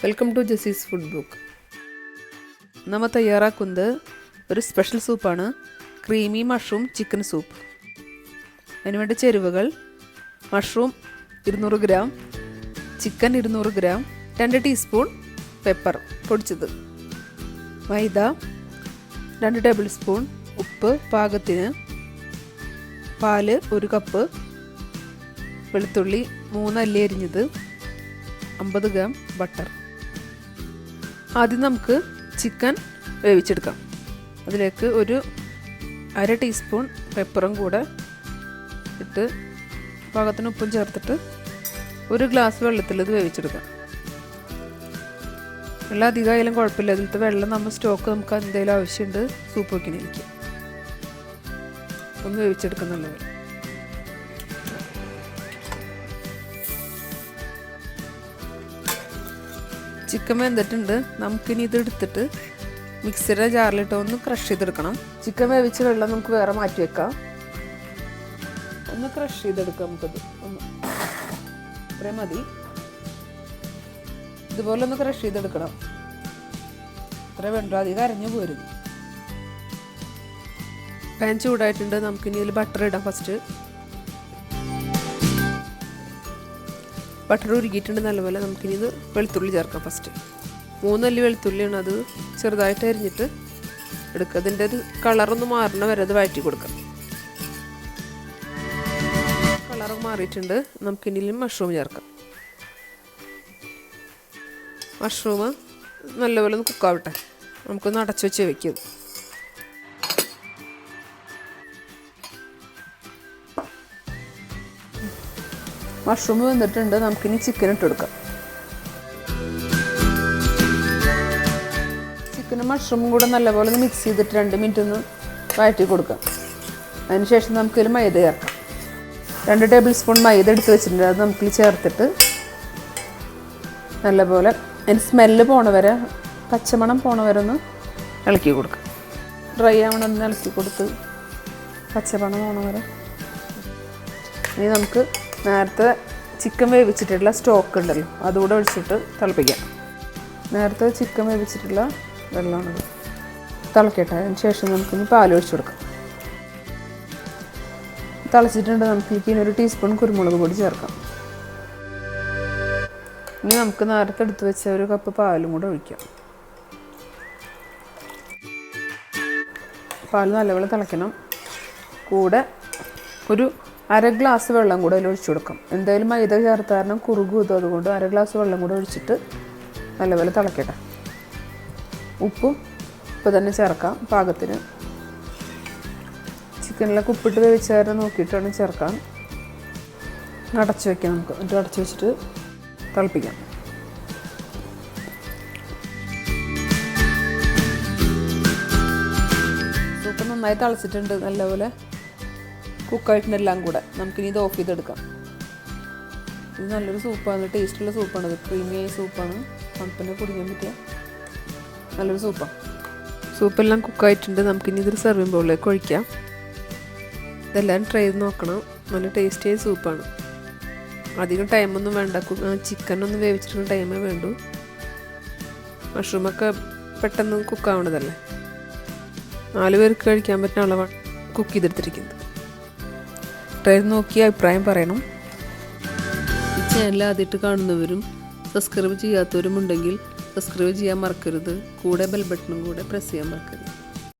Welcome to Jessy's food book. നമ്മൾ തയ്യാറാക്കുന്നത് ഒരു സ്പെഷ്യൽ സൂപ്പാണ്, ക്രീമി മഷ്റൂം ചിക്കൻ സൂപ്പ്. അതിനുവേണ്ട ചേരുവകൾ: mushroom 200 gram, chicken 200 gram, 2 teaspoon pepper പൊടിച്ചത്, മൈദ 2 ടേബിൾ സ്പൂൺ, ഉപ്പ് പാകത്തിന്, പാല് 1 കപ്പ്, വെളുത്തുള്ളി 3 അല്ലി അരിഞ്ഞത്, 50 ഗ്രാം ബട്ടർ. ആദ്യം നമുക്ക് ചിക്കൻ വേവിച്ചെടുക്കാം. അതിലേക്ക് ഒരു 1/2 ടീസ്പൂൺ പെപ്പറും കൂടെ ഇട്ട് പാകത്തിന് ഉപ്പും ചേർത്തിട്ട് 1 ഗ്ലാസ് വെള്ളത്തിൽ ഇത് വേവിച്ചെടുക്കാം. വെള്ളം അധികമായാലും കുഴപ്പമില്ല, അതിലത്തെ വെള്ളം നമ്മൾ സ്റ്റോക്ക് നമുക്ക് എന്തെങ്കിലും ആവശ്യമുണ്ട് സൂപ്പ് വയ്ക്കണേക്ക്. ഒന്ന് വേവിച്ചെടുക്കുന്നല്ലോ. ചിക്കൻ വെന്തിട്ടുണ്ട്. നമുക്കിനി ഇത് എടുത്തിട്ട് മിക്സിയുടെ ജാറിലിട്ട് ഒന്ന് ക്രഷ് ചെയ്തെടുക്കണം. ചിക്കൻ വേവിച്ച വെള്ളം നമുക്ക് വേറെ മാറ്റി വെക്കാം. ഒന്ന് ക്രഷ് ചെയ്തെടുക്കാം. നമുക്കത് ഇത്രയും മതി. ഇതുപോലെ ഒന്ന് ക്രഷ് ചെയ്തെടുക്കണം. ഇത്ര വേണ്ട, അധികം അരഞ്ഞു പോരുത്. പാൻ ചൂടായിട്ടുണ്ട്. നമുക്കിനി ഇതിൽ ബട്ടർ ഇടാം. ഫസ്റ്റ് ബട്ടർ ഉരുകിയിട്ടുണ്ട് നല്ലപോലെ. നമുക്കിനി ഇത് വെളുത്തുള്ളി ചേർക്കാം. ഫസ്റ്റ് 3 അല്ലി വെളുത്തുള്ളിയാണ്, അത് ചെറുതായിട്ട് അരിഞ്ഞിട്ട് എടുക്കുക. അതിൻ്റെ ഒരു കളറൊന്ന് മാറണ വരെ അത് വഴറ്റി കൊടുക്കാം. കളർ മാറിയിട്ടുണ്ട്. നമുക്കിനി മഷ്റൂം ചേർക്കാം. മഷ്റൂം നല്ലപോലെ ഒന്ന് കുക്കാവട്ടെ. നമുക്കൊന്ന് അടച്ചു വെച്ച് വയ്ക്കും. മഷ്റൂം വെന്തിട്ടുണ്ട്. നമുക്കിനി ചിക്കൻ ഇട്ട് കൊടുക്കാം. ചിക്കനും മഷ്റൂമും കൂടെ നല്ലപോലെ ഒന്ന് മിക്സ് ചെയ്തിട്ട് 2 മിനിറ്റ് ഒന്ന് വഴറ്റി കൊടുക്കാം. അതിനുശേഷം നമുക്കിതിൽ മൈദ ചേർക്കാം. 2 ടേബിൾ സ്പൂൺ മൈദ എടുത്ത് വെച്ചിട്ടുണ്ട്. അത് നമുക്കിൽ ചേർത്തിട്ട് നല്ലപോലെ അതിന് സ്മെല്ല് പോണ വരെ, പച്ചമണം പോണ വരെ ഒന്ന് ഇളക്കി കൊടുക്കാം. ഡ്രൈ ആവണം, ഒന്ന് ഇളക്കി കൊടുത്ത് പച്ചമണം പോണ വരെ. ഇനി നമുക്ക് നേരത്തെ ചിക്കൻ വേവിച്ചിട്ടുള്ള സ്റ്റോക്ക് ഉണ്ടല്ലോ, അതുകൂടെ ഒഴിച്ചിട്ട് തിളപ്പിക്കാം. നേരത്തെ ചിക്കൻ വേവിച്ചിട്ടുള്ള വെള്ളമാണത്. തിളക്കട്ടെ. അതിന് ശേഷം നമുക്കിനി പാൽ ഒഴിച്ചു കൊടുക്കാം. തിളച്ചിട്ടുണ്ട്. നമുക്കിനി 1 ടീസ്പൂൺ കുരുമുളക് പൊടി ചേർക്കാം. ഇനി നമുക്ക് നേരത്തെ എടുത്ത് വെച്ച 1 കപ്പ് പാലും കൂടെ ഒഴിക്കാം. പാൽ നല്ലപോലെ തിളയ്ക്കണം. കൂടെ ഒരു 1/2 ഗ്ലാസ് വെള്ളം കൂടെ അതിൽ ഒഴിച്ചു കൊടുക്കാം. എന്തായാലും മൈദ ചേർത്ത കാരണം കുറുകും ഇത്, അതുകൊണ്ട് 1/2 ഗ്ലാസ് വെള്ളം കൂടെ ഒഴിച്ചിട്ട് നല്ലപോലെ തിളക്കട്ടെ. ഉപ്പും ഇപ്പം തന്നെ ചേർക്കാം പാകത്തിന്. ചിക്കനിലൊക്കെ ഉപ്പിട്ട് വേവിച്ച കാരണം നോക്കിയിട്ട് വേണം ചേർക്കാൻ. അടച്ചു വയ്ക്കാം. നമുക്ക് എന്നിട്ട് അടച്ചു വെച്ചിട്ട് തിളപ്പിക്കാം. സൂപ്പ് നന്നായി തിളച്ചിട്ടുണ്ട്. നല്ലപോലെ കുക്കായിട്ടെല്ലാം കൂടെ നമുക്കിനി ഇത് ഓഫ് ചെയ്തെടുക്കാം. ഇത് നല്ലൊരു സൂപ്പാണ്, ടേസ്റ്റുള്ള സൂപ്പാണ്. ഇത് ക്രീമിയായ സൂപ്പാണ്. തണുപ്പിനെ കുടിക്കാൻ പറ്റിയ നല്ലൊരു സൂപ്പാണ്. സൂപ്പെല്ലാം കുക്കായിട്ടുണ്ട്. നമുക്കിനി ഇതൊരു സെർവിങ് ബൗളിലേക്ക് ഒഴിക്കാം. ഇതെല്ലാവരും ട്രൈ ചെയ്ത് നോക്കണം. നല്ല ടേസ്റ്റിയായ സൂപ്പാണ്. അധികം ടൈമൊന്നും വേണ്ട. ചിക്കനൊന്നും വേവിച്ചിട്ടുള്ള ടൈമേ വേണ്ടൂ. മഷ്റൂമൊക്കെ പെട്ടെന്ന് കുക്കാവണതല്ലേ. 4 പേർക്ക് കഴിക്കാൻ പറ്റുന്ന അളവാണ് കുക്ക് ചെയ്തെടുത്തിരിക്കുന്നത്. ട്രൈ നോക്കി അഭിപ്രായം പറയണം. ഈ ചാനൽ ആദ്യമായിട്ട് കാണുന്നവരും സബ്സ്ക്രൈബ് ചെയ്യാത്തവരും ഉണ്ടെങ്കിൽ സബ്സ്ക്രൈബ് ചെയ്യാൻ മറക്കരുത്. കൂടെ ബെൽ ബട്ടണും കൂടെ പ്രസ് ചെയ്യാൻ മറക്കരുത്.